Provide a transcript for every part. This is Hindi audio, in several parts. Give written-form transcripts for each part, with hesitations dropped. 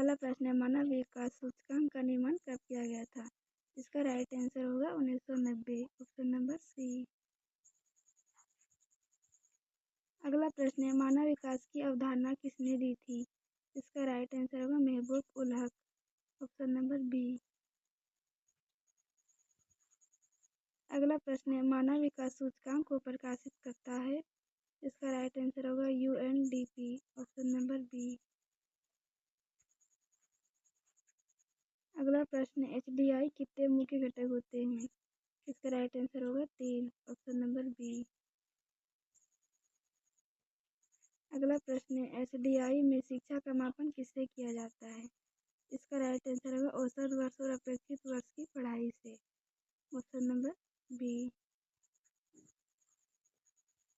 पहला प्रश्न है, मानव विकास सूचकांक का निर्माण कब किया गया था? इसका राइट आंसर होगा 1990, ऑप्शन नंबर सी। अगला प्रश्न है, मानव विकास की अवधारणा किसने दी थी? इसका राइट आंसर होगा महबूब ul Haq, option number B. अगला प्रश्न है, मानव विकास सूचकांक को प्रकाशित करता है? इसका राइट आंसर होगा यूएनडीपी, ऑप्शन नंबर बी। अगला प्रश्न, एचडीआई कितने मुख्य घटक होते हैं? इसका राइट आंसर होगा 3, ऑप्शन नंबर बी। अगला प्रश्न है, एचडीआई में शिक्षा का मापन किससे किया जाता है? इसका राइट आंसर होगा औसत वर्ष और अपेक्षित वर्ष की पढ़ाई से, ऑप्शन नंबर बी।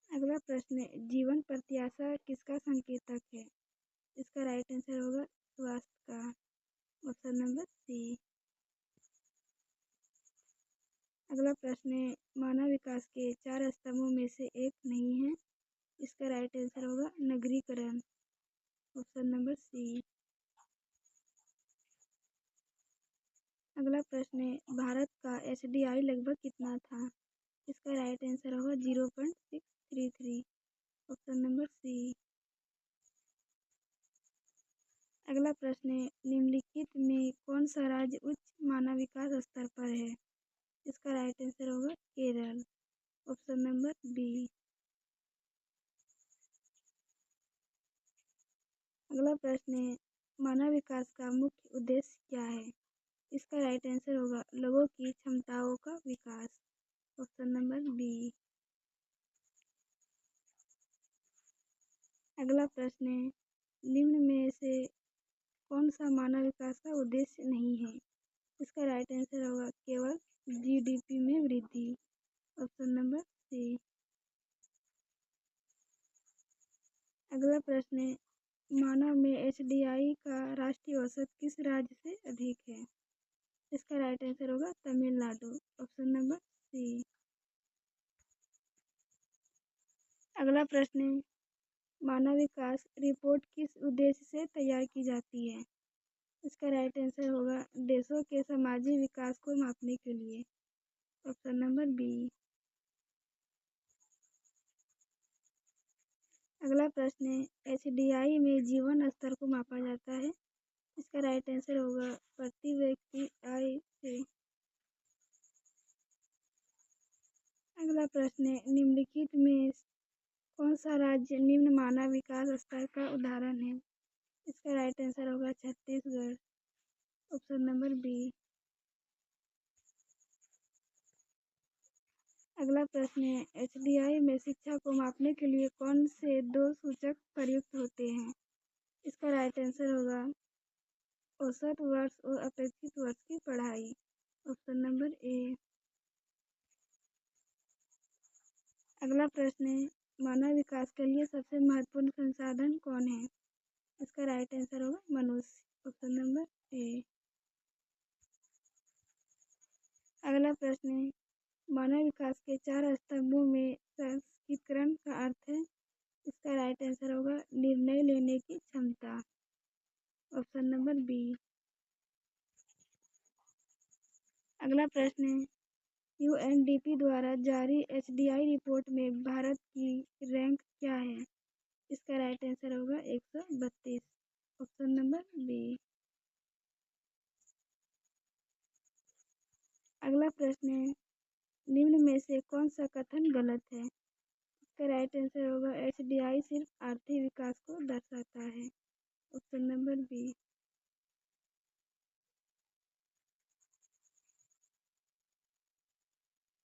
अगला प्रश्न है, जीवन प्रत्याशा किसका संकेतक है? इसका राइट आंसर होगा स्वास्थ्य का, ऑप्शन नंबर सी। अगला प्रश्न है, मानव विकास के 4 स्तंभों में से एक नहीं है? इसका राइट आंसर होगा नगरीकरण, ऑप्शन नंबर सी। अगला प्रश्न है, भारत का एचडीआई लगभग कितना था? इसका राइट आंसर होगा 0.633, ऑप्शन नंबर सी। अगला प्रश्न है, निम्नलिखित में कौन सा राज्य उच्च मानव विकास स्तर पर है? इसका राइट आंसर होगा केरल, ऑप्शन नंबर बी। अगला प्रश्न है, मानव विकास का मुख्य उद्देश्य क्या है? इसका राइट आंसर होगा लोगों की क्षमताओं का विकास, ऑप्शन नंबर बी। अगला प्रश्न है, निम्न में से कौन सा मानव विकास का उद्देश्य नहीं है? इसका राइट आंसर होगा केवल जीडीपी में वृद्धि, ऑप्शन नंबर सी। अगला प्रश्न है, मानव में एचडीआई का राष्ट्रीय औसत किस राज्य से अधिक है? इसका राइट आंसर होगा तमिलनाडु, ऑप्शन नंबर सी। अगला प्रश्न है, मानव विकास रिपोर्ट किस उद्देश्य से तैयार की जाती है? इसका राइट आंसर होगा देशों के सामाजिक विकास को मापने के लिए, ऑप्शन नंबर बी। अगला प्रश्न है, एचडीआई में जीवन स्तर को मापा जाता है? इसका राइट आंसर होगा प्रति व्यक्ति आय से। अगला प्रश्न है, निम्नलिखित में कौन सा राज्य निम्न मानव विकास स्तर का उदाहरण है? इसका राइट आंसर होगा छत्तीसगढ़, ऑप्शन नंबर बी। अगला प्रश्न है, एचडीआई में शिक्षा को मापने के लिए कौन से 2 सूचक प्रयुक्त होते हैं? इसका राइट आंसर होगा औसत वर्ष और अपेक्षित वर्ष की पढ़ाई, ऑप्शन नंबर ए। अगला प्रश्न है, मानव विकास के लिए सबसे महत्वपूर्ण संसाधन कौन है? इसका राइट आंसर होगा मनुष्य, ऑप्शन नंबर ए। अगला प्रश्न है, मानव विकास के 4 स्तंभों में सशक्तिकरण का अर्थ है? इसका राइट आंसर होगा निर्णय लेने की क्षमता, ऑप्शन नंबर बी। अगला प्रश्न है, यूएनडीपी द्वारा जारी एचडीआई रिपोर्ट में भारत की रैंक क्या है? इसका राइट आंसर होगा 132, ऑप्शन नंबर बी। अगला प्रश्न है, निम्न में से कौन सा कथन गलत है? इसका राइट आंसर होगा एचडीआई सिर्फ आर्थिक विकास को दर्शाता है, ऑप्शन नंबर बी।